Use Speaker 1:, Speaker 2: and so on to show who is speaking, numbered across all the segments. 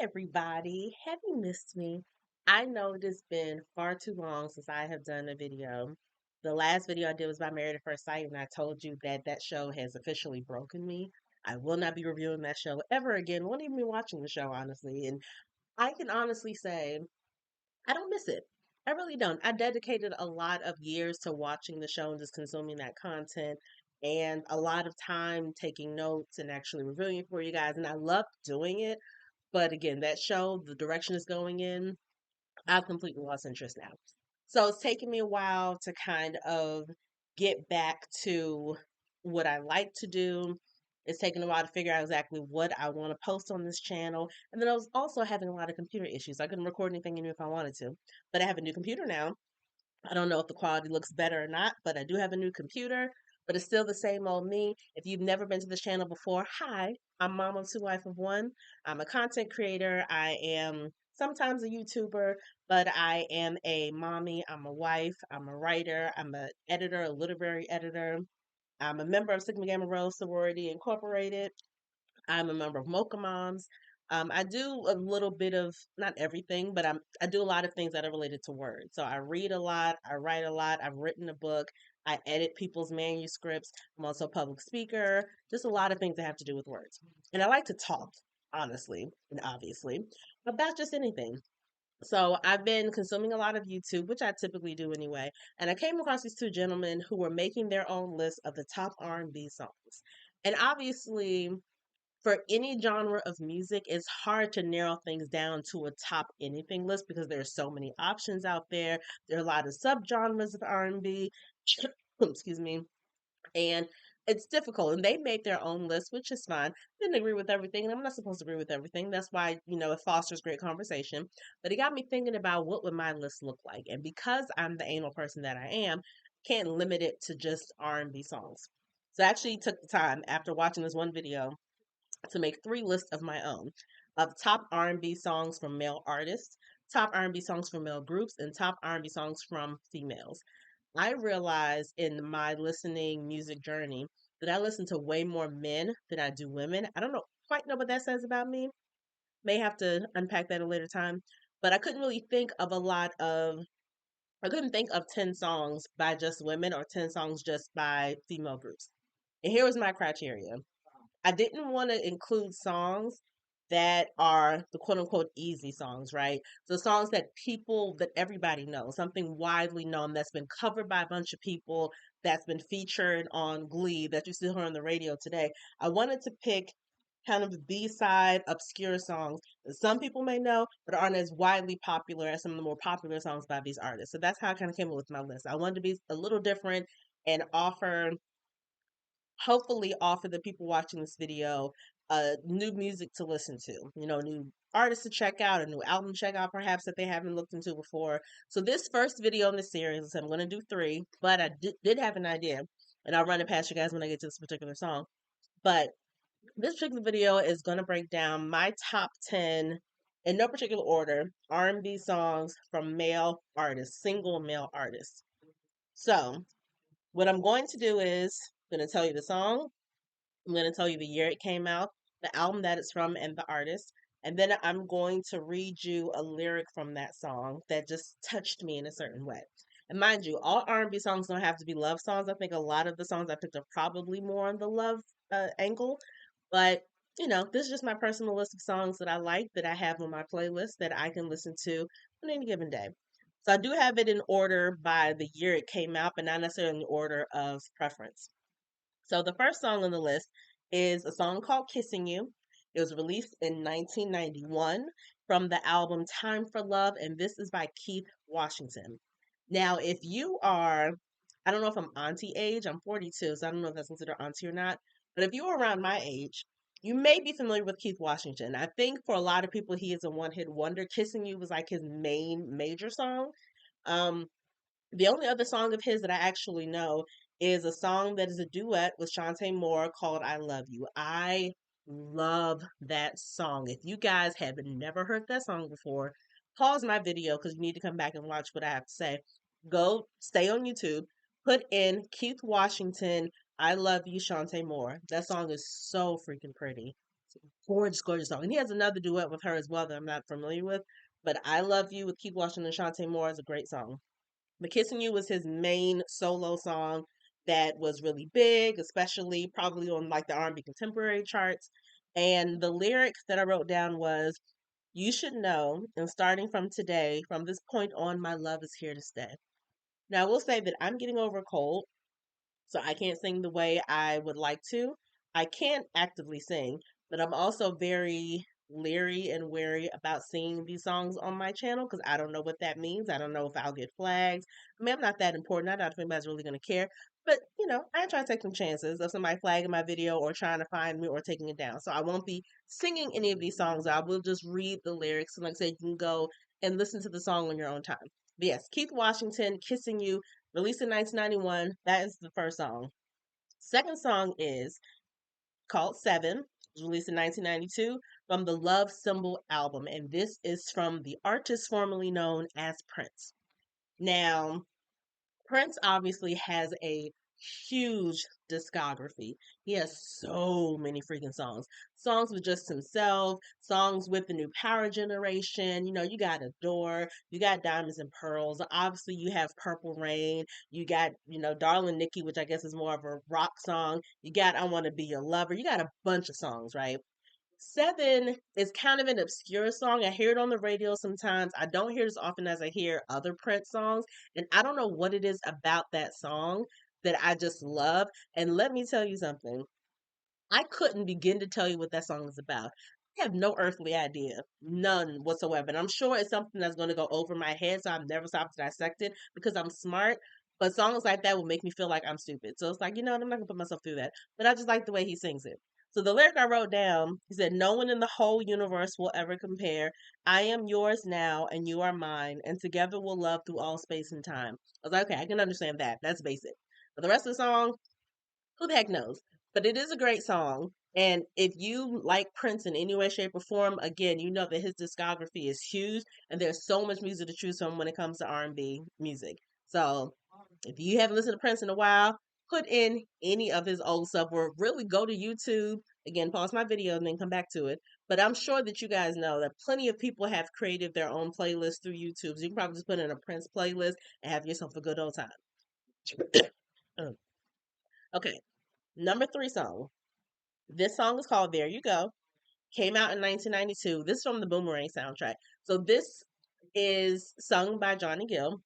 Speaker 1: everybody. Have you missed me? I know it has been far too long since I have done a video. The last video I did was by Married at First Sight, and I told you that that show has officially broken me. I will not be reviewing that show ever again. Won't even be watching the show, honestly. And I can honestly say I don't miss it. I really don't. I dedicated a lot of years to watching the show and just consuming that content and a lot of time taking notes and actually reviewing it for you guys. And I loved doing it. But again, that show, the direction it's going in, I've completely lost interest now. So it's taken me a while to kind of get back to what I like to do. It's taken a while to figure out exactly what I want to post on this channel. And then I was also having a lot of computer issues. I couldn't record anything even if I wanted to. But I have a new computer now. I don't know if the quality looks better or not, but I do have a new computer, but it's still the same old me. If you've never been to this channel before, hi, I'm Mom of Two, Wife of One. I'm a content creator. I am sometimes a YouTuber, but I am a mommy. I'm a wife. I'm a writer. I'm an editor, a literary editor. I'm a member of Sigma Gamma Rho Sorority Incorporated. I'm a member of Mocha Moms. I do a little bit of not everything, but I do a lot of things that are related to words. So I read a lot, I write a lot, I've written a book, I edit people's manuscripts. I'm also a public speaker, just a lot of things that have to do with words. And I like to talk, honestly and obviously, about just anything. So I've been consuming a lot of YouTube, which I typically do anyway, and I came across these two gentlemen who were making their own list of the top R&B songs. And obviously, for any genre of music, it's hard to narrow things down to a top anything list because there are so many options out there. There are a lot of subgenres of R&B. Excuse me. And it's difficult. And they made their own list, which is fine. Didn't agree with everything, and I'm not supposed to agree with everything. That's why, it fosters great conversation. But it got me thinking about what would my list look like. And because I'm the anal person that I am, can't limit it to just R&B songs. So I actually took the time after watching this one video to make three lists of my own of top R&B songs from male artists, top R&B songs from male groups, and top R&B songs from females. I realized in my listening music journey that I listen to way more men than I do women. I don't know quite know what that says about me. May have to unpack that a later time. But I couldn't think of 10 songs by just women or 10 songs just by female groups. And here was my criteria. I didn't want to include songs that are the quote unquote easy songs, right? So songs that everybody knows, something widely known that's been covered by a bunch of people, that's been featured on Glee, that you still hear on the radio today. I wanted to pick kind of B-side obscure songs that some people may know, but aren't as widely popular as some of the more popular songs by these artists. So that's how I kind of came up with my list. I wanted to be a little different and hopefully offer the people watching this video new music to listen to, new artists to check out, a new album to check out perhaps that they haven't looked into before. So this first video in the series, I'm going to do three, but I did have an idea, and I'll run it past you guys when I get to this particular song. But this particular video is going to break down my top 10 in no particular order R&B songs from male artists, single male artists. So what I'm going to do is I'm going to tell you the song, I'm going to tell you the year it came out, the album that it's from, and the artist. And then I'm going to read you a lyric from that song that just touched me in a certain way. And mind you, all R&B songs don't have to be love songs. I think a lot of the songs I picked are probably more on the love angle. But, this is just my personal list of songs that I like, that I have on my playlist that I can listen to on any given day. So I do have it in order by the year it came out, but not necessarily in the order of preference. So the first song on the list is a song called Kissing You. It was released in 1991 from the album Time for Love, and this is by Keith Washington. Now, if you are, I don't know if I'm auntie age, I'm 42, so I don't know if that's considered auntie or not, but if you're around my age, you may be familiar with Keith Washington. I think for a lot of people, he is a one-hit wonder. Kissing You was like his main major song. Um, the only other song of his that I actually know is a song that is a duet with Shantae Moore called I Love You. I love that song. If you guys have never heard that song before, pause my video because you need to come back and watch what I have to say. Go stay on YouTube, put in Keith Washington, I Love You, Shantae Moore. That song is so freaking pretty. Gorgeous, gorgeous song. And he has another duet with her as well that I'm not familiar with. But I Love You with Keith Washington and Shantae Moore is a great song. But Kissing You was his main solo song that was really big, especially probably on like the R&B contemporary charts. And the lyric that I wrote down was, "You should know, and starting from today, from this point on, my love is here to stay." Now, I will say that I'm getting over a cold, so I can't sing the way I would like to. I can't actively sing, but I'm also very leery and wary about singing these songs on my channel because I don't know what that means. I don't know if I'll get flags. I mean, I'm not that important. I doubt if anybody's really going to care. But, I try to take some chances of somebody flagging my video or trying to find me or taking it down. So I won't be singing any of these songs. I will just read the lyrics. And like I said, you can go and listen to the song on your own time. But yes, Keith Washington, Kissing You, released in 1991. That is the first song. Second song is called Seven. It was released in 1992 from the Love Symbol album. And this is from the artist formerly known as Prince. Now, Prince obviously has a huge discography. He has so many freaking songs. Songs with just himself, songs with the new power generation. You got Adore, you got Diamonds and Pearls. Obviously, you have Purple Rain. You got, Darling Nikki, which I guess is more of a rock song. You got I Want to Be Your Lover. You got a bunch of songs, right? Seven is kind of an obscure song. I hear it on the radio sometimes. I don't hear it as often as I hear other Prince songs. And I don't know what it is about that song that I just love. And let me tell you something. I couldn't begin to tell you what that song is about. I have no earthly idea. None whatsoever. And I'm sure it's something that's going to go over my head. So I've never stopped to dissect it because I'm smart. But songs like that will make me feel like I'm stupid. So it's like, I'm not going to put myself through that. But I just like the way he sings it. So the lyric I wrote down, he said, "No one in the whole universe will ever compare. I am yours now and you are mine. And together we'll love through all space and time." I was like, okay, I can understand that. That's basic. But the rest of the song, who the heck knows? But it is a great song. And if you like Prince in any way, shape, or form, again, you know that his discography is huge, and there's so much music to choose from when it comes to R&B music. So if you haven't listened to Prince in a while, put in any of his old stuff, or really go to YouTube. Again, pause my video and then come back to it. But I'm sure that you guys know that plenty of people have created their own playlists through YouTube. So you can probably just put in a Prince playlist and have yourself a good old time. Okay, number three song. This song is called There You Go. Came out in 1992. This is from the Boomerang soundtrack. So this is sung by Johnny Gill,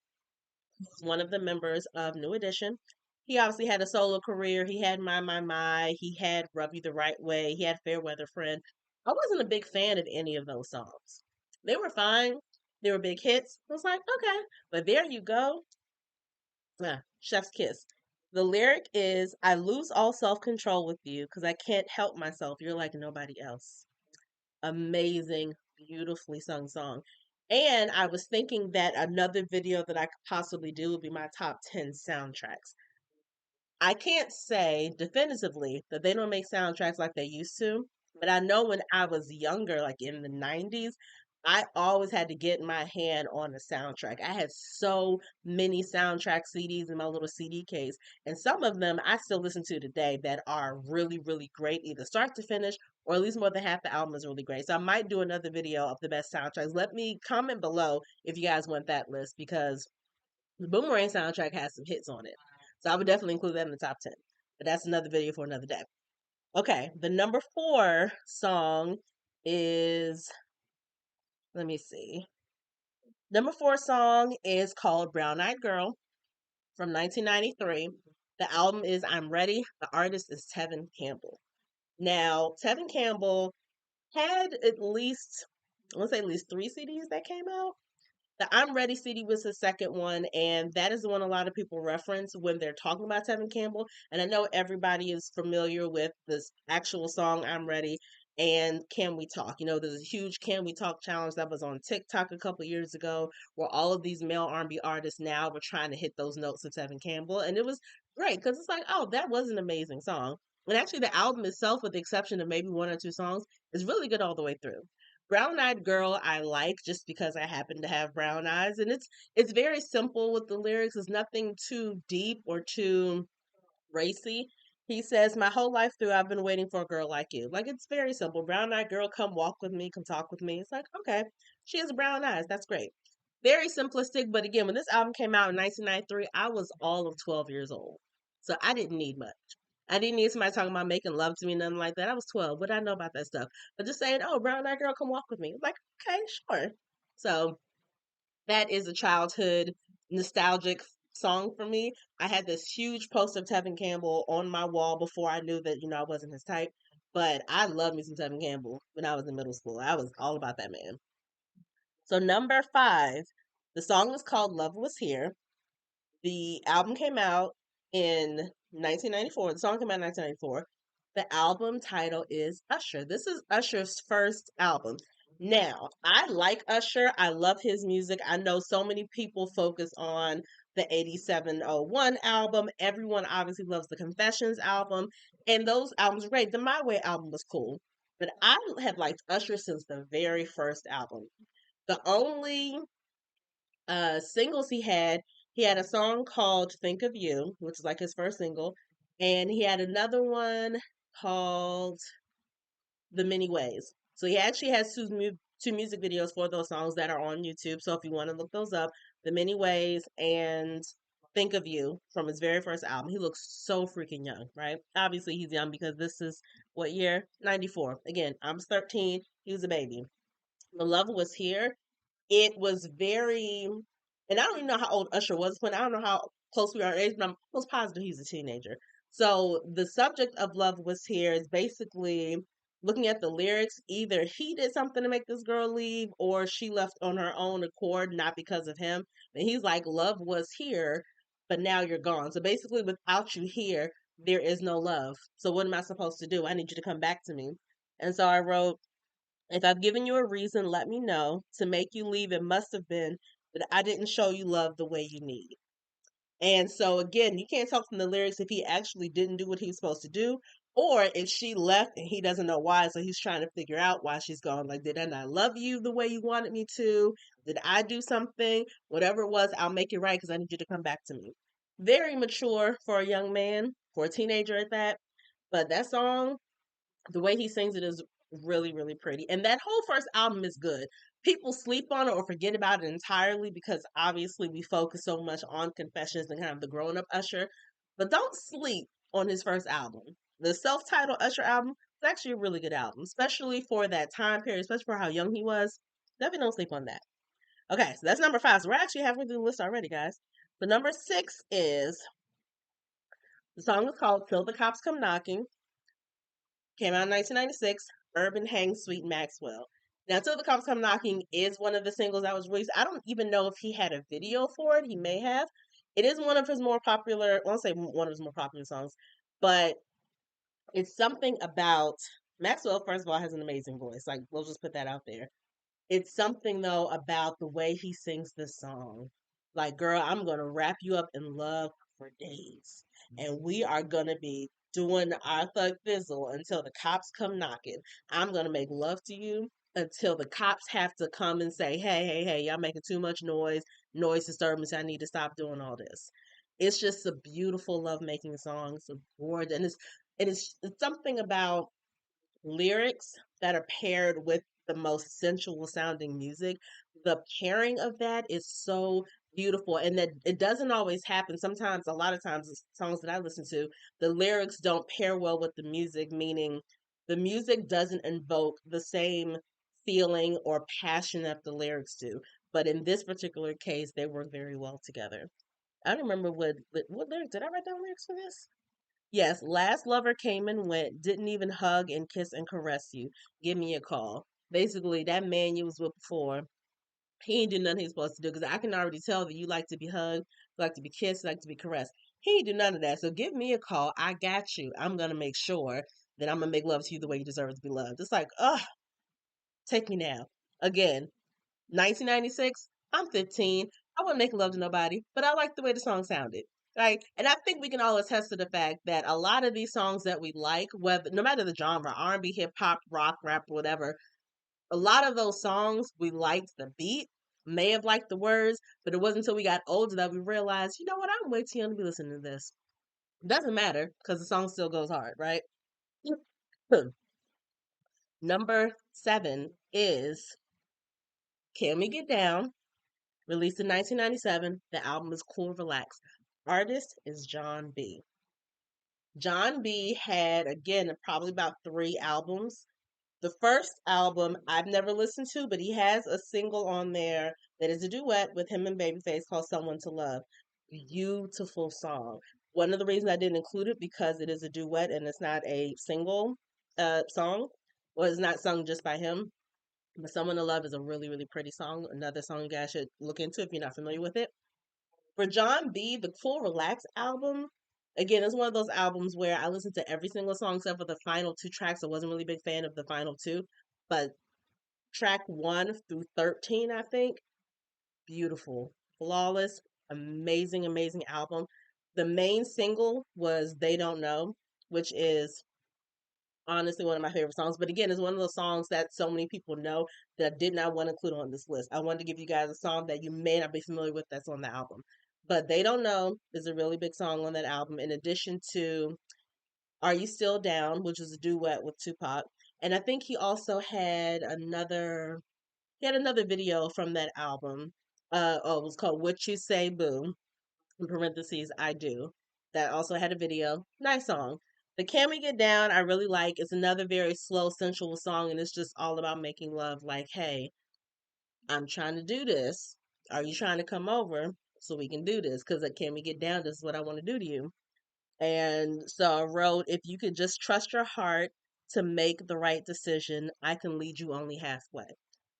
Speaker 1: one of the members of New Edition. He obviously had a solo career. He had My. He had Rub You the Right Way. He had Fair Weather Friend. I wasn't a big fan of any of those songs. They were fine. They were big hits. I was like, okay. But There You Go. Chef's kiss. The lyric is, "I lose all self control with you because I can't help myself. You're like nobody else." Amazing, beautifully sung song. And I was thinking that another video that I could possibly do would be my top 10 soundtracks. I can't say definitively that they don't make soundtracks like they used to, but I know when I was younger, like in the 90s, I always had to get my hand on a soundtrack. I had so many soundtrack CDs in my little CD case, and some of them I still listen to today that are really, really great, either start to finish or at least more than half the album is really great. So I might do another video of the best soundtracks. Let me comment below if you guys want that list because the Boomerang soundtrack has some hits on it. So I would definitely include that in the top 10. But that's another video for another day. Okay, the number four song is, let me see. Number four song is called Brown Eyed Girl from 1993. The album is I'm Ready. The artist is Tevin Campbell. Now, Tevin Campbell had at least, I want to say at least three CDs that came out. The I'm Ready CD was the second one, and that is the one a lot of people reference when they're talking about Tevin Campbell. And I know everybody is familiar with this actual song, I'm Ready, and Can We Talk. There's a huge Can We Talk challenge that was on TikTok a couple years ago where all of these male R&B artists now were trying to hit those notes of Tevin Campbell. And it was great because it's like, oh, that was an amazing song. And actually, the album itself, with the exception of maybe one or two songs, is really good all the way through. Brown Eyed Girl I like just because I happen to have brown eyes, and it's very simple with the lyrics. It's nothing too deep or too racy. He says, "My whole life through, I've been waiting for a girl like you." Like, it's very simple. Brown eyed girl, come walk with me, come talk with me. It's like, okay, she has brown eyes. That's great. Very simplistic. But again, when this album came out in 1993, I was all of 12 years old. So I didn't need much. I didn't need somebody talking about making love to me, nothing like that. I was 12. What did I know about that stuff? But just saying, oh, brown eyed girl, come walk with me. Like, okay, sure. So that is a childhood nostalgic song for me. I had this huge poster of Tevin Campbell on my wall before I knew that, I wasn't his type. But I loved me some Tevin Campbell when I was in middle school. I was all about that man. So number 5, the song was called Love Was Here. The album came out in 1994. The song came out in 1994. The album title is Usher. This is Usher's first album. Now, I like Usher. I love his music. I know so many people focus on the 8701 album. Everyone obviously loves the Confessions album. And those albums are great. The My Way album was cool. But I have liked Usher since the very first album. The only singles he had a song called Think of You, which is like his first single, and he had another one called The Many Ways. So he actually has two music videos for those songs that are on YouTube. So if you want to look those up, The Many Ways and Think of You from his very first album. He looks so freaking young, right? Obviously he's young because this is what year? 94. Again, I was 13, he was a baby. The Love Was Here, it was very, and I don't even know how old Usher was when I don't know how close we are in age, but I'm almost positive he's a teenager. So the subject of Love Was Here is basically looking at the lyrics. Either he did something to make this girl leave, or she left on her own accord, not because of him. And he's like, love was here, but now you're gone. So basically, without you here, there is no love. So what am I supposed to do? I need you to come back to me. And so I wrote, if I've given you a reason, let me know. To make you leave, it must have been that I didn't show you love the way you need. And so, again, you can't tell from the lyrics if he actually didn't do what he was supposed to do, or if she left and he doesn't know why. So he's trying to figure out why she's gone. Like, did I not love you the way you wanted me to? Did I do something? Whatever it was, I'll make it right because I need you to come back to me. Very mature for a young man, for a teenager at that. But that song, the way he sings it is really, really pretty. And that whole first album is good. People sleep on it or forget about it entirely because obviously we focus so much on Confessions and kind of the grown up Usher. But don't sleep on his first album. The self titled Usher album is actually a really good album, especially for that time period, especially for how young he was. Definitely don't sleep on that. Okay, so that's number 5. So we're actually halfway through the list already, guys. The number 6 is the song is called Till the Cops Come Knocking. Came out in 1996. Urban Hang Sweet Maxwell. Now, Till the Cops Come Knocking is one of the singles that was released. I don't even know if he had a video for it. He may have. It is one of his more popular, I won't say one of his more popular songs, but it's something about Maxwell, first of all, has an amazing voice. Like, we'll just put that out there. It's something though about the way he sings this song. Like, girl, I'm gonna wrap you up in love for days. And we are gonna be doing our thug fizzle until the cops come knocking. I'm gonna make love to you until the cops have to come and say, hey, hey, hey, y'all making too much noise disturbance. I need to stop doing all this. It's just a beautiful love making song. It's a gorgeous, and it's something about lyrics that are paired with the most sensual sounding music. The pairing of that is so beautiful, and that it doesn't always happen. Sometimes, a lot of times, the songs that I listen to, the lyrics don't pair well with the music, meaning the music doesn't invoke the same feeling or passion that the lyrics do. But in this particular case, they work very well together. I don't remember what lyrics did I write down lyrics for this? Yes, last lover came and went, didn't even hug and kiss and caress you. Give me a call. Basically, that man you was with before, he ain't do nothing he's supposed to do because I can already tell that you like to be hugged, like to be kissed, like to be caressed. He ain't do none of that. So give me a call. I got you. I'm gonna make sure that I'm gonna make love to you the way you deserve to be loved. It's like, take me now. Again, 1996, I'm 15. I wasn't making love to nobody, but I like the way the song sounded. Right. And I think we can all attest to the fact that a lot of these songs that we like, whether no matter the genre, R&B, hip hop, rock, rap, whatever, a lot of those songs we liked the beat, may have liked the words, but it wasn't until we got older that we realized, you know what, I'm way too young to be listening to this. Doesn't matter because the song still goes hard, right? Number 7 is Can We Get Down, released in 1997. The album is Cool Relax. Artist is John B. John B had, again, probably about 3 albums. The first album I've never listened to, but he has a single on there that is a duet with him and Babyface called Someone to Love. Beautiful song. One of the reasons I didn't include it because it is a duet and it's not a single song, or it's not sung just by him. But Someone to Love is a really, really pretty song. Another song you guys should look into if you're not familiar with it. For John B, the Full Relax album, again, it's one of those albums where I listened to every single song except for the final 2 tracks. I wasn't really a big fan of the final 2, but track 1 through 13, I think, beautiful, flawless, amazing, amazing album. The main single was They Don't Know, which is honestly one of my favorite songs. But again, it's one of those songs that so many people know that I did not want to include on this list. I wanted to give you guys a song that you may not be familiar with that's on the album. But They Don't Know is a really big song on that album, in addition to Are You Still Down, which is a duet with Tupac. And I think he had another video from that album. It was called What You Say Boo, in parentheses, I Do. That also had a video. Nice song. The Can We Get Down, I really like. It's another very slow, sensual song, and it's just all about making love. Like, hey, I'm trying to do this. Are you trying to come over so we can do this? Because Can We Get Down? This is what I want to do to you. And so I wrote, if you could just trust your heart to make the right decision, I can lead you only halfway.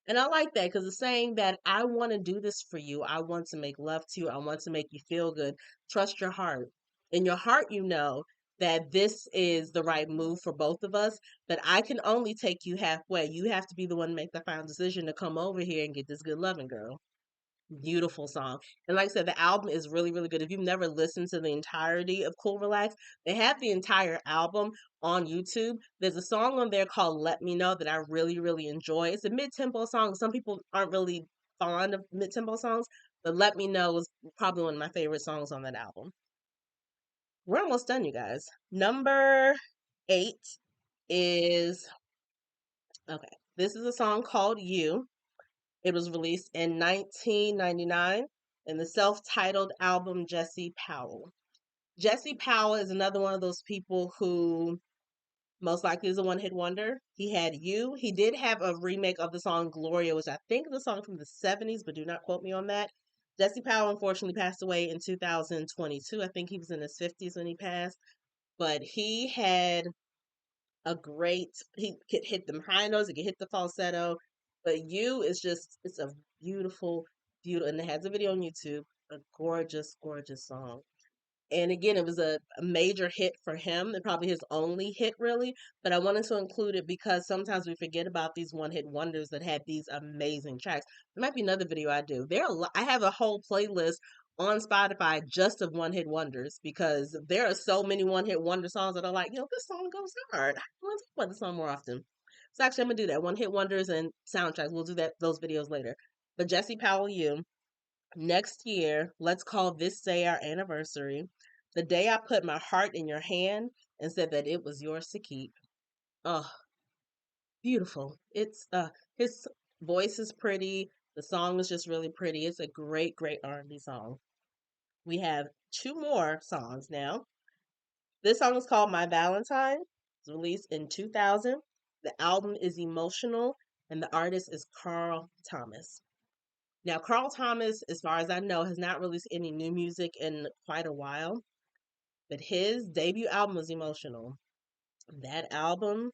Speaker 1: And I like that because it's saying that I want to do this for you. I want to make love to you. I want to make you feel good. Trust your heart. In your heart, you know that this is the right move for both of us, but I can only take you halfway. You have to be the one to make the final decision to come over here and get this good loving, girl. Beautiful song. And like I said, the album is really, really good. If you've never listened to the entirety of Cool Relax, they have the entire album on YouTube. There's a song on there called Let Me Know that I really, really enjoy. It's a mid-tempo song. Some people aren't really fond of mid-tempo songs, but Let Me Know is probably one of my favorite songs on that album. We're almost done, you guys. Number 8 is, okay, this is a song called You. It was released in 1999 in the self-titled album Jesse Powell. Jesse Powell is another one of those people who most likely is a one-hit wonder. He had You. He did have a remake of the song Gloria, which I think is a song from the 70s, but do not quote me on that. Jesse Powell unfortunately passed away in 2022. I think he was in his 50s when he passed, but he had he could hit them high notes, he could hit the falsetto. But You is just, it's a beautiful, beautiful, and it has a video on YouTube, a gorgeous, gorgeous song. And again, it was a major hit for him, and probably his only hit, really. But I wanted to include it because sometimes we forget about these one hit wonders that had these amazing tracks. There might be another video I do. I have a whole playlist on Spotify just of one hit wonders because there are so many one hit wonder songs that are like, this song goes hard. I want to talk about this song more often. So actually, I'm gonna do that. One hit wonders and soundtracks. We'll do those videos later. But Jesse Powell, You. Next year, let's call this day our anniversary. The day I put my heart in your hand and said that it was yours to keep. Oh, beautiful. His voice is pretty. The song is just really pretty. It's a great, great R&B song. We have 2 more songs now. This song is called My Valentine. It's released in 2000. The album is Emotional, and the artist is Carl Thomas. Now, Carl Thomas, as far as I know, has not released any new music in quite a while, but his debut album was Emotional. That album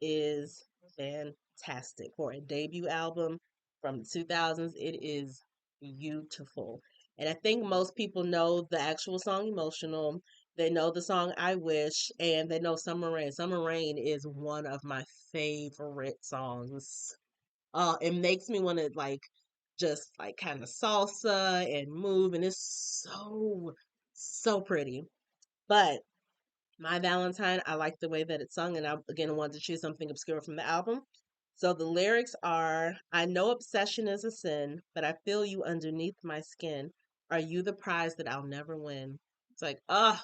Speaker 1: is fantastic. For a debut album from the 2000s, it is beautiful. And I think most people know the actual song Emotional. They know the song I Wish, and they know Summer Rain. Summer Rain is one of my favorite songs. It makes me want to just like kind of salsa and move, and it's so, so pretty. But My Valentine, I like the way that it's sung, and I again wanted to choose something obscure from the album. So the lyrics are, I know obsession is a sin, but I feel you underneath my skin. Are you the prize that I'll never win? It's like, ah,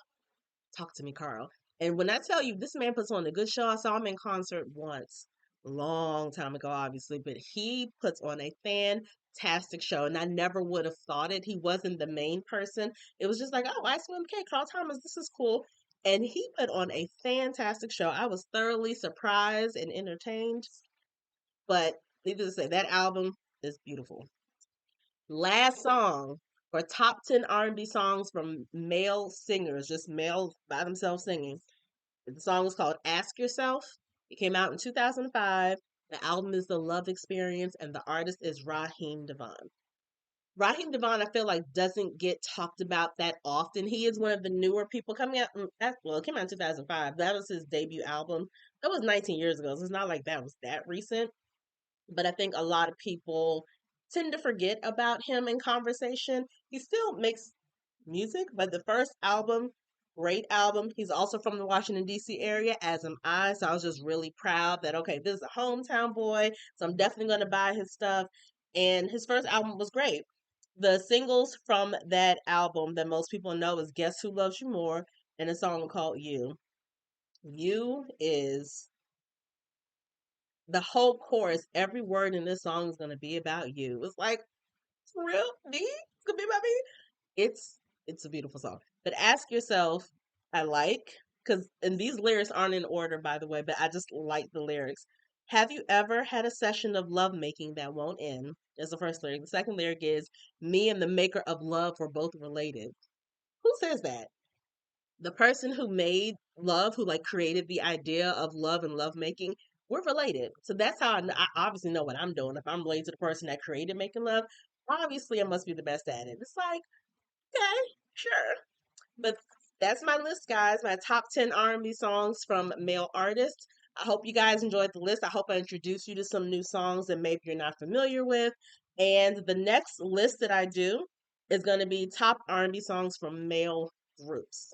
Speaker 1: Talk to me, Carl. And when I tell you this man puts on a good show, I saw him in concert once, long time ago, obviously, but he puts on a fantastic show. And I never would have thought it. He wasn't the main person. It was just like, oh, I swim K, Carl Thomas, this is cool. And he put on a fantastic show. I was thoroughly surprised and entertained. But needless to say, that album is beautiful. Last song for top 10 R&B songs from male singers, just male by themselves singing. The song is called Ask Yourself. It came out in 2005. The album is The Love Experience, and the artist is Raheem Devon. Raheem Devon, I feel like, doesn't get talked about that often. He is one of the newer people coming out. Well, it came out in 2005. That was his debut album. That was 19 years ago, so it's not like that was that recent. But I think a lot of people tend to forget about him in conversation. He still makes music, but the first album, great album. He's also from the Washington, D.C. area, as am I. So I was just really proud that, okay, this is a hometown boy. So I'm definitely going to buy his stuff. And his first album was great. The singles from that album that most people know is Guess Who Loves You More and a song called You. You is the whole chorus, every word in this song is going to be about you. It's like, for real? Me? It's going to be about me? It's a beautiful song. But Ask Yourself, I like, because, and these lyrics aren't in order, by the way, but I just like the lyrics. Have you ever had a session of lovemaking that won't end? Is the first lyric. The second lyric is, me and the maker of love were both related. Who says that? The person who made love, who like created the idea of love and lovemaking, we're related. So that's how I obviously know what I'm doing. If I'm related to the person that created making love, obviously I must be the best at it. It's like, okay, sure. But that's my list, guys. My top 10 R&B songs from male artists. I hope you guys enjoyed the list. I hope I introduced you to some new songs that maybe you're not familiar with. And the next list that I do is going to be top R&B songs from male groups.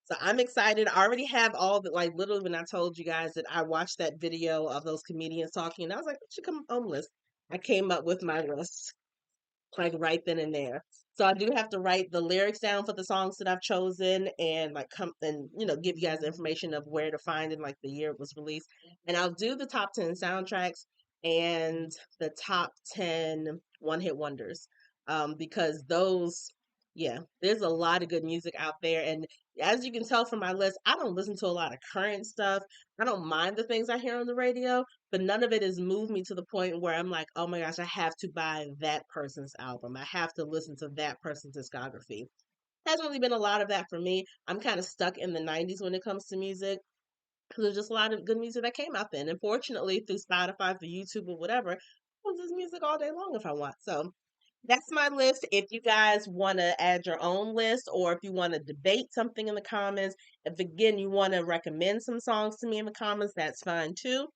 Speaker 1: So I'm excited. I already have all the, like, literally when I told you guys that I watched that video of those comedians talking, and I was like, it should come on list. I came up with my list like right then and there. So I do have to write the lyrics down for the songs that I've chosen and like come and give you guys information of where to find and like the year it was released. And I'll do the top 10 soundtracks and the top 10 one hit wonders. Because those, yeah, there's a lot of good music out there. And as you can tell from my list, I don't listen to a lot of current stuff. I don't mind the things I hear on the radio, but none of it has moved me to the point where I'm like, oh my gosh, I have to buy that person's album. I have to listen to that person's discography. Hasn't really been a lot of that for me. I'm kind of stuck in the 90s when it comes to music because there's just a lot of good music that came out then. And fortunately, through Spotify, through YouTube, or whatever, I want this music all day long if I want. So that's my list. If you guys want to add your own list or if you want to debate something in the comments, if again you want to recommend some songs to me in the comments, that's fine too.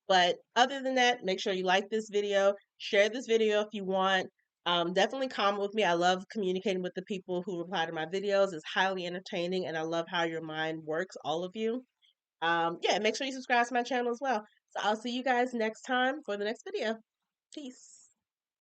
Speaker 1: But other than that, make sure you like this video, share this video if you want. Definitely comment with me. I love communicating with the people who reply to my videos. It's highly entertaining, and I love how your mind works, all of you. Yeah, make sure you subscribe to my channel as well. So I'll see you guys next time for the next video. Peace.